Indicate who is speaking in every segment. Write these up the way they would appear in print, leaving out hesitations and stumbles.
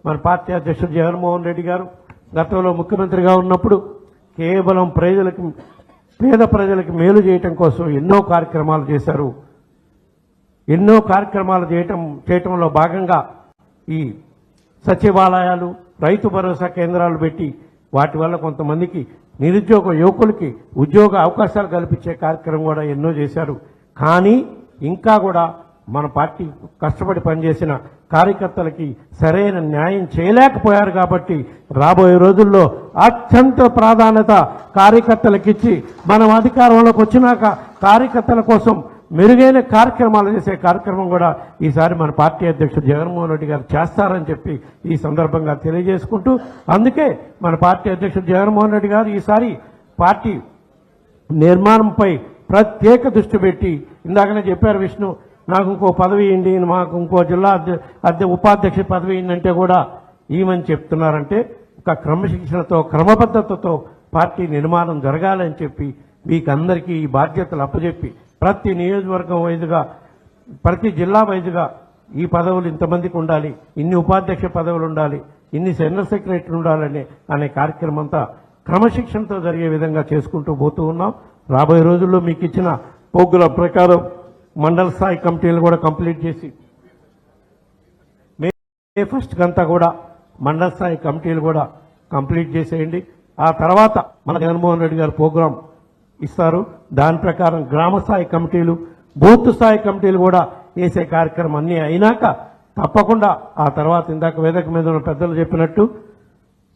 Speaker 1: మన పార్టీ అధ్యక్షుడు జగన్మోహన్ రెడ్డి గారు గతంలో ముఖ్యమంత్రిగా ఉన్నప్పుడు కేవలం పేద ప్రజలకు మేలు చేయటం కోసం ఎన్నో కార్యక్రమాలు చేశారు. ఎన్నో కార్యక్రమాలు చేయటంలో భాగంగా ఈ సచివాలయాలు, రైతు భరోసా కేంద్రాలు పెట్టి వాటి వల్ల కొంతమందికి నిరుద్యోగ యువకులకి ఉద్యోగ అవకాశాలు కల్పించే కార్యక్రమం కూడా ఎన్నో చేశారు. కానీ ఇంకా కూడా మన పార్టీ కష్టపడి పనిచేసిన కార్యకర్తలకి సరైన న్యాయం చేయలేకపోయారు. కాబట్టి రాబోయే రోజుల్లో అత్యంత ప్రాధాన్యత కార్యకర్తలకు ఇచ్చి మనం అధికారంలోకి వచ్చినాక కార్యకర్తల కోసం మెరుగైన కార్యక్రమాలు చేసే కార్యక్రమం కూడా ఈసారి మన పార్టీ అధ్యక్షుడు జగన్మోహన్ రెడ్డి గారు చేస్తారని చెప్పి ఈ సందర్భంగా తెలియజేసుకుంటూ, అందుకే మన పార్టీ అధ్యక్షుడు జగన్మోహన్ రెడ్డి గారు ఈసారి పార్టీ నిర్మాణంపై ప్రత్యేక దృష్టి పెట్టి, ఇందాకనే చెప్పారు విష్ణు, నాకు ఇంకో పదవి ఇవ్వండి, మాకు ఇంకో జిల్లా ఉపాధ్యక్ష పదవి ఇవ్వండి కూడా ఈమని చెప్తున్నారంటే ఒక క్రమశిక్షణతో క్రమబద్ధతతో పార్టీ నిర్మాణం జరగాలని చెప్పి మీకందరికీ ఈ బాధ్యతలు అప్పచెప్పి ప్రతి నియోజకవర్గం వైజ్గా ప్రతి జిల్లా వైజ్గా ఈ పదవులు ఇంతమందికి ఉండాలి, ఇన్ని ఉపాధ్యక్ష పదవులు ఉండాలి, ఇన్ని జనరల్ సెక్రటరీ ఉండాలని అనే కార్యక్రమం అంతా క్రమశిక్షణతో జరిగే విధంగా చేసుకుంటూ పోతూ ఉన్నాం. రాబోయే రోజుల్లో మీకు ఇచ్చిన పోగుల ప్రకారం మండల స్థాయి కమిటీలు కూడా కంప్లీట్ చేసి మే 1 కంతా కూడా మండల స్థాయి కమిటీలు కూడా కంప్లీట్ చేసేయండి. ఆ తర్వాత మన జగన్మోహన్ రెడ్డి గారు ప్రోగ్రాం ఇస్తారు. దాని ప్రకారం గ్రామ స్థాయి కమిటీలు, బూత్ స్థాయి కమిటీలు కూడా వేసే కార్యక్రమం అన్నీ అయినాక తప్పకుండా ఆ తర్వాత ఇందాక వేదిక మీద ఉన్న పెద్దలు చెప్పినట్టు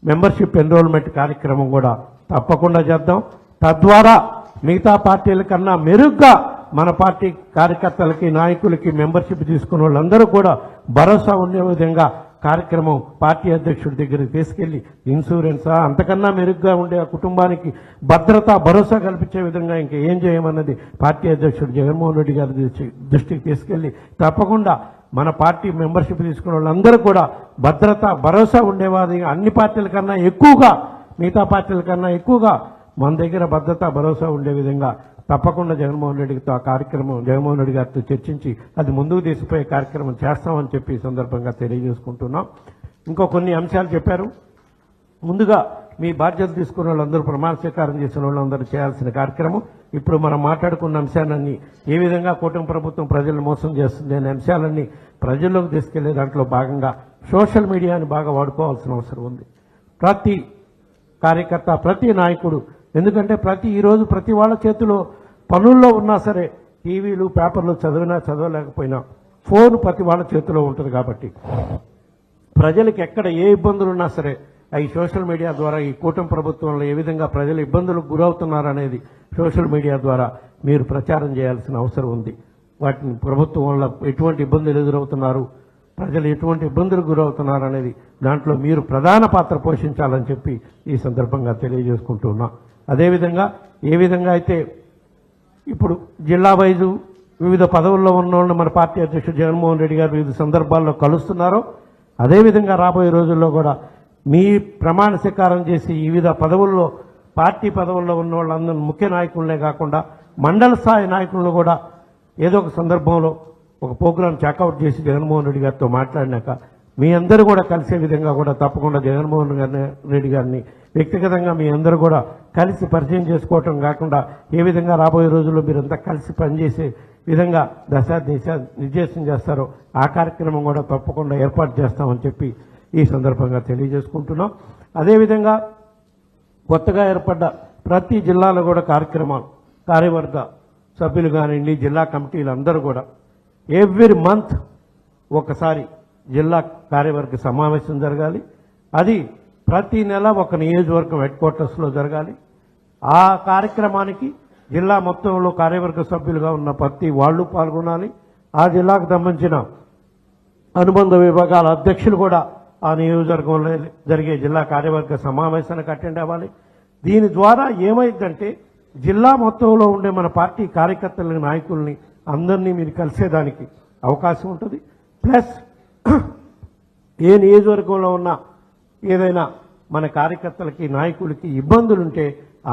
Speaker 1: మెంబర్షిప్ ఎన్రోల్మెంట్ కార్యక్రమం కూడా తప్పకుండా చేద్దాం. తద్వారా మిగతా పార్టీల కన్నా మెరుగ్గా మన పార్టీ కార్యకర్తలకి, నాయకులకి మెంబర్షిప్ తీసుకున్న వాళ్ళందరూ కూడా భరోసా ఉండే విధంగా కార్యక్రమం పార్టీ అధ్యక్షుడి దగ్గరికి తీసుకెళ్లి ఇన్సూరెన్సా అంతకన్నా మెరుగ్గా ఉండే ఆ కుటుంబానికి భద్రత, భరోసా కల్పించే విధంగా ఇంకా ఏం చేయమన్నది పార్టీ అధ్యక్షుడు జగన్మోహన్ రెడ్డి గారి దృష్టికి తీసుకెళ్లి తప్పకుండా మన పార్టీ మెంబర్షిప్ తీసుకున్న వాళ్ళందరూ కూడా భద్రత, భరోసా ఉండేవాది అన్ని పార్టీల కన్నా ఎక్కువగా, మిగతా పార్టీల కన్నా ఎక్కువగా మన దగ్గర భద్రత, భరోసా ఉండే విధంగా తప్పకుండా జగన్మోహన్ రెడ్డితో ఆ కార్యక్రమం జగన్మోహన్ రెడ్డి గారితో చర్చించి అది ముందుకు తీసుకుపోయే కార్యక్రమం చేస్తామని చెప్పి ఈ సందర్భంగా తెలియజేసుకుంటున్నాం. ఇంకో కొన్ని అంశాలు చెప్పారు. ముందుగా మీ బాధ్యత తీసుకున్న వాళ్ళందరూ, ప్రమాణ స్వీకారం చేసిన వాళ్ళందరూ చేయాల్సిన కార్యక్రమం. ఇప్పుడు మనం మాట్లాడుకున్న అంశాలన్నీ ఏ విధంగా కూటమి ప్రభుత్వం ప్రజలను మోసం చేస్తుంది అనే అంశాలన్నీ ప్రజల్లోకి తీసుకెళ్లే దాంట్లో భాగంగా సోషల్ మీడియాని బాగా వాడుకోవాల్సిన అవసరం ఉంది. ప్రతి కార్యకర్త, ప్రతి నాయకుడు, ఎందుకంటే ఈరోజు ప్రతి వాళ్ళ చేతిలో పనుల్లో ఉన్నా సరే, టీవీలు, పేపర్లు చదివినా చదవలేకపోయినా ఫోన్ ప్రతి వాళ్ళ చేతిలో ఉంటుంది. కాబట్టి ప్రజలకు ఎక్కడ ఏ ఇబ్బందులు ఉన్నా సరే ఈ సోషల్ మీడియా ద్వారా, ఈ కూటమి ప్రభుత్వంలో ఏ విధంగా ప్రజలు ఇబ్బందులకు గురవుతున్నారనేది సోషల్ మీడియా ద్వారా మీరు ప్రచారం చేయాల్సిన అవసరం ఉంది. వాటిని ప్రభుత్వం వల్ల ఎటువంటి ఇబ్బందులు ఎదురవుతున్నారు, ప్రజలు ఎటువంటి ఇబ్బందులకు గురవుతున్నారు అనేది దాంట్లో మీరు ప్రధాన పాత్ర పోషించాలని చెప్పి ఈ సందర్భంగా తెలియజేసుకుంటున్నా. అదేవిధంగా ఏ విధంగా అయితే ఇప్పుడు జిల్లా వైజు వివిధ పదవుల్లో ఉన్న వాళ్ళని మన పార్టీ అధ్యక్షుడు జగన్మోహన్ రెడ్డి గారు వివిధ సందర్భాల్లో కలుస్తున్నారో, అదేవిధంగా రాబోయే రోజుల్లో కూడా మీ ప్రమాణ స్వీకారం చేసి వివిధ పదవుల్లో, పార్టీ పదవుల్లో ఉన్న వాళ్ళందరూ ముఖ్య నాయకులనే కాకుండా మండల స్థాయి నాయకులను కూడా ఏదో ఒక సందర్భంలో ఒక ప్రోగ్రాం చెక్అవుట్ చేసి జగన్మోహన్ రెడ్డి గారితో మాట్లాడినాక మీ అందరూ కూడా కలిసే విధంగా కూడా తప్పకుండా జగన్మోహన్ రెడ్డి గారిని వ్యక్తిగతంగా మీ అందరూ కూడా కలిసి పరిచయం చేసుకోవటం కాకుండా ఏ విధంగా రాబోయే రోజుల్లో మీరంతా కలిసి పనిచేసే విధంగా నిర్దేశం చేస్తారో ఆ కార్యక్రమం కూడా తప్పకుండా ఏర్పాటు చేస్తామని చెప్పి ఈ సందర్భంగా తెలియజేసుకుంటున్నాం. అదేవిధంగా కొత్తగా ఏర్పడ్డ ప్రతి జిల్లాలో కూడా కార్యక్రమాలు, కార్యవర్గ సభ్యులు కానివ్వండి, జిల్లా కమిటీలు అందరూ కూడా ఎవ్రీ మంత్ ఒకసారి జిల్లా కార్యవర్గ సమావేశం జరగాలి. అది ప్రతి నెల ఒక నియోజకవర్గం హెడ్ క్వార్టర్స్లో జరగాలి. ఆ కార్యక్రమానికి జిల్లా మొత్తంలో కార్యవర్గ సభ్యులుగా ఉన్న ప్రతి వాళ్ళు పాల్గొనాలి. ఆ జిల్లాకు సంబంధించిన అనుబంధ విభాగాల అధ్యక్షులు కూడా ఆ నియోజకవర్గంలో జరిగే జిల్లా కార్యవర్గ సమావేశానికి అటెండ్ అవ్వాలి. దీని ద్వారా ఏమైందంటే జిల్లా మొత్తంలో ఉండే మన పార్టీ కార్యకర్తలని, నాయకుల్ని అందరినీ మీరు కలిసేదానికి అవకాశం ఉంటుంది. ప్లస్ ఏ నియోజకవర్గంలో ఉన్న ఏదైనా మన కార్యకర్తలకి, నాయకులకి ఇబ్బందులుంటే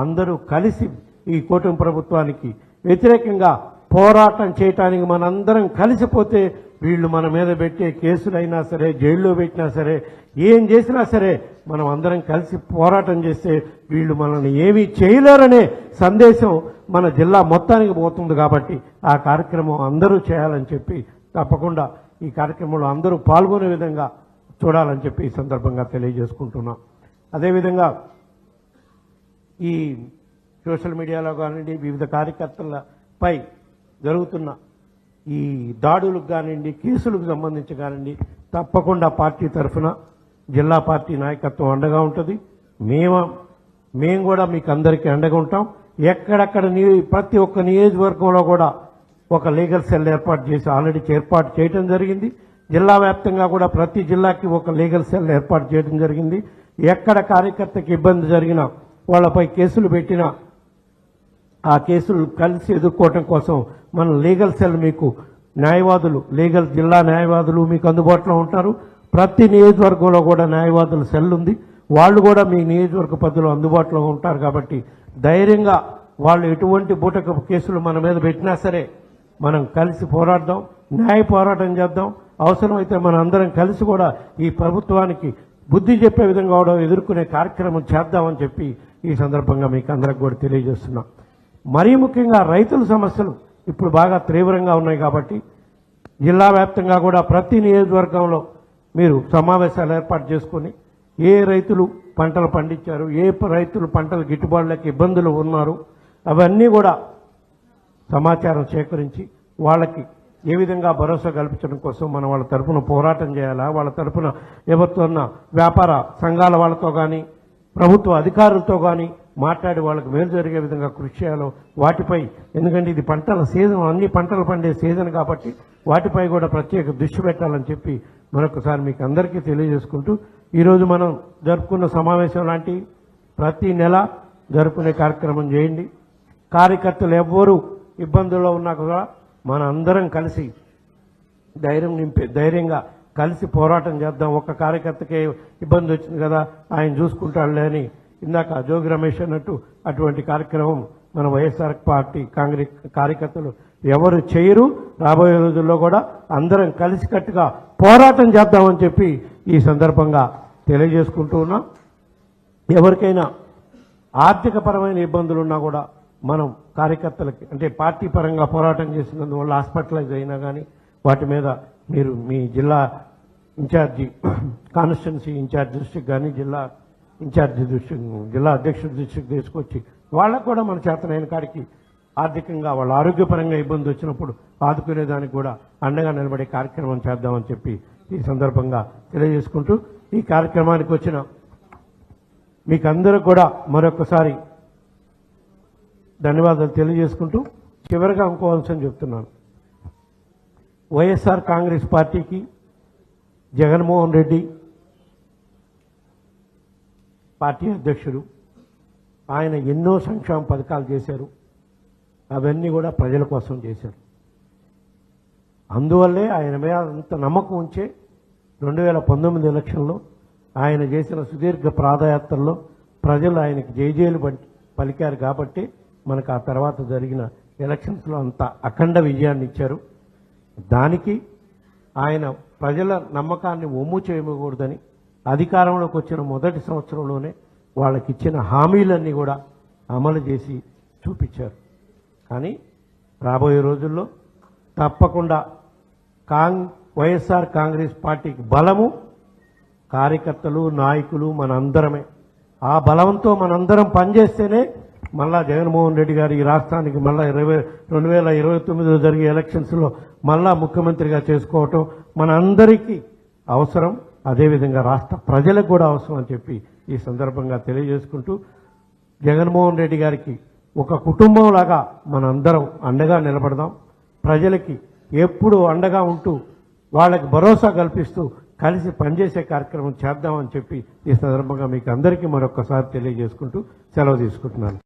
Speaker 1: అందరూ కలిసి ఈ కూటమి ప్రభుత్వానికి వ్యతిరేకంగా పోరాటం చేయటానికి మనందరం కలిసిపోతే వీళ్ళు మన మీద పెట్టే కేసులైనా సరే, జైల్లో పెట్టినా సరే, ఏం చేసినా సరే మనం అందరం కలిసి పోరాటం చేస్తే వీళ్ళు మనల్ని ఏమీ చేయలేరనే సందేశం మన జిల్లా మొత్తానికి పోతుంది. కాబట్టి ఆ కార్యక్రమం అందరూ చేయాలని చెప్పి, తప్పకుండా ఈ కార్యక్రమంలో అందరూ పాల్గొనే విధంగా చూడాలని చెప్పి ఈ సందర్భంగా తెలియజేసుకుంటున్నాం. అదేవిధంగా ఈ సోషల్ మీడియాలో కానివ్వండి, వివిధ కార్యకర్తలపై జరుగుతున్న ఈ దాడులకు కానివ్వండి, కేసులకు సంబంధించి కానివ్వండి, తప్పకుండా పార్టీ తరఫున జిల్లా పార్టీ నాయకత్వం అండగా ఉంటుంది. మేము కూడా మీకు అందరికీ అండగా ఉంటాం. ఎక్కడెక్కడ ప్రతి ఒక్క నియోజకవర్గంలో కూడా ఒక లీగల్ సెల్ ఏర్పాటు చేసి ఆల్రెడీ ఏర్పాటు చేయడం జరిగింది. జిల్లా వ్యాప్తంగా కూడా ప్రతి జిల్లాకి ఒక లీగల్ సెల్ ఏర్పాటు చేయడం జరిగింది. ఎక్కడ కార్యకర్తకి ఇబ్బంది జరిగినా, వాళ్ళపై కేసులు పెట్టినా ఆ కేసులు కలిసి ఎదుర్కోవటం కోసం మన లీగల్ సెల్ మీకు న్యాయవాదులు, జిల్లా న్యాయవాదులు మీకు అందుబాటులో ఉంటారు. ప్రతి నియోజకవర్గంలో కూడా న్యాయవాదుల సెల్ ఉంది. వాళ్ళు కూడా మీ నియోజకవర్గ పద్ధతిలో అందుబాటులో ఉంటారు. కాబట్టి ధైర్యంగా వాళ్ళు ఎటువంటి బూటకపు కేసులు మన మీద పెట్టినా సరే మనం కలిసి పోరాడదాం, న్యాయ పోరాటం చేద్దాం. అవసరమైతే మన అందరం కలిసి కూడా ఈ ప్రభుత్వానికి బుద్ధి చెప్పే విధంగా కూడా ఎదుర్కొనే కార్యక్రమం చేద్దామని చెప్పి ఈ సందర్భంగా మీకు అందరికి కూడా తెలియజేస్తున్నాం. మరీ ముఖ్యంగా రైతుల సమస్యలు ఇప్పుడు బాగా తీవ్రంగా ఉన్నాయి. కాబట్టి జిల్లా వ్యాప్తంగా కూడా ప్రతి నియోజకవర్గంలో మీరు సమావేశాలు ఏర్పాటు చేసుకొని ఏ రైతులు పంటలు పండించారు, ఏ రైతులు పంటలు గిట్టుబాటులేక ఇబ్బందులు ఉన్నారు, అవన్నీ కూడా సమాచారం సేకరించి వాళ్ళకి ఏ విధంగా భరోసా కల్పించడం కోసం మనం వాళ్ళ తరఫున పోరాటం చేయాలా, వాళ్ళ తరఫున ఎవరితోన్న వ్యాపార సంఘాల వాళ్ళతో కానీ ప్రభుత్వ అధికారులతో కానీ మాట్లాడి వాళ్ళకి మేలు జరిగే విధంగా కృషి చేయాలో వాటిపై, ఎందుకంటే ఇది పంటల సీజన్, అన్ని పంటలు పండే సీజన్ కాబట్టి వాటిపై కూడా ప్రత్యేక దృష్టి పెట్టాలని చెప్పి మరొకసారి మీకు అందరికీ తెలియజేసుకుంటూ, ఈరోజు మనం జరుపుకున్న సమావేశం లాంటి ప్రతి నెల జరుపుకునే కార్యక్రమం చేయండి. కార్యకర్తలు ఎవ్వరూ ఇబ్బందుల్లో ఉన్నా కూడా మన అందరం కలిసి ధైర్యంగా కలిసి పోరాటం చేద్దాం. ఒక్క కార్యకర్తకే ఇబ్బంది వచ్చింది కదా ఆయన చూసుకుంటాడులే అని ఇందాక జోగి రమేష్ అన్నట్టు అటువంటి కార్యక్రమం మన వైఎస్ఆర్ పార్టీ కాంగ్రెస్ కార్యకర్తలు ఎవరు చేయరు. రాబోయే రోజుల్లో కూడా అందరం కలిసికట్టుగా పోరాటం చేద్దామని చెప్పి ఈ సందర్భంగా తెలియజేసుకుంటూ ఉన్నాం. ఎవరికైనా ఆర్థికపరమైన ఇబ్బందులు ఉన్నా కూడా మనం కార్యకర్తలకి, అంటే పార్టీ పరంగా పోరాటం చేసినందువల్ల హాస్పిటలైజ్ అయినా కానీ వాటి మీద మీరు మీ జిల్లా ఇన్ఛార్జి, కాన్స్టిట్యున్సీ ఇన్ఛార్జ్ దృష్టికి కానీ జిల్లా ఇన్ఛార్జి దృష్టికి, జిల్లా అధ్యక్షుడి దృష్టికి తీసుకొచ్చి వాళ్ళకు కూడా మన చేతనైన కాడికి ఆర్థికంగా వాళ్ళ ఆరోగ్యపరంగా ఇబ్బంది వచ్చినప్పుడు ఆదుకునేదానికి కూడా అండగా నిలబడే కార్యక్రమం చేద్దామని చెప్పి ఈ సందర్భంగా తెలియజేసుకుంటూ, ఈ కార్యక్రమానికి వచ్చిన మీకు అందరూ కూడా మరొకసారి ధన్యవాదాలు తెలియజేసుకుంటూ, చివరిగా ఇంకో అంశం చెప్తున్నాను. వైఎస్ఆర్ కాంగ్రెస్ పార్టీకి జగన్మోహన్ రెడ్డి పార్టీ అధ్యక్షుడు, ఆయన ఎన్నో సంక్షేమ పథకాలు చేశారు. అవన్నీ కూడా ప్రజల కోసం చేశారు. అందువల్లే ఆయన మీద అంత నమ్మకం ఉంచే 2019 ఎలక్షన్లో ఆయన చేసిన సుదీర్ఘ పాదయాత్రల్లో ప్రజలు ఆయనకి జైజేలు పలికారు. కాబట్టి మనకు ఆ తర్వాత జరిగిన ఎలక్షన్స్లో అంత అఖండ విజయాన్ని ఇచ్చారు. దానికి ఆయన ప్రజల నమ్మకాన్ని ఒమ్ము చేయకూడదని అధికారంలోకి వచ్చిన మొదటి సంవత్సరంలోనే వాళ్ళకి ఇచ్చిన హామీలన్నీ కూడా అమలు చేసి చూపించారు. కానీ రాబోయే రోజుల్లో తప్పకుండా వైఎస్ఆర్ కాంగ్రెస్ పార్టీకి బలము కార్యకర్తలు, నాయకులు మనందరమే. ఆ బలంతో మనందరం పనిచేస్తేనే మళ్ళా జగన్మోహన్ రెడ్డి గారు ఈ రాష్ట్రానికి మళ్ళా 2029లో జరిగే ఎలక్షన్స్లో మళ్ళా ముఖ్యమంత్రిగా చేసుకోవటం మన అందరికీ అవసరం. అదేవిధంగా రాష్ట్ర ప్రజలకు కూడా అవసరం అని చెప్పి ఈ సందర్భంగా తెలియజేసుకుంటూ, జగన్మోహన్ రెడ్డి గారికి ఒక కుటుంబంలాగా మనందరం అండగా నిలబడదాం. ప్రజలకి ఎప్పుడు అండగా ఉంటూ వాళ్ళకి భరోసా కల్పిస్తూ కలిసి పనిచేసే కార్యక్రమం చేద్దామని చెప్పి ఈ సందర్భంగా మీకు అందరికీ మరొకసారి తెలియజేసుకుంటూ సెలవు తీసుకుంటున్నాను.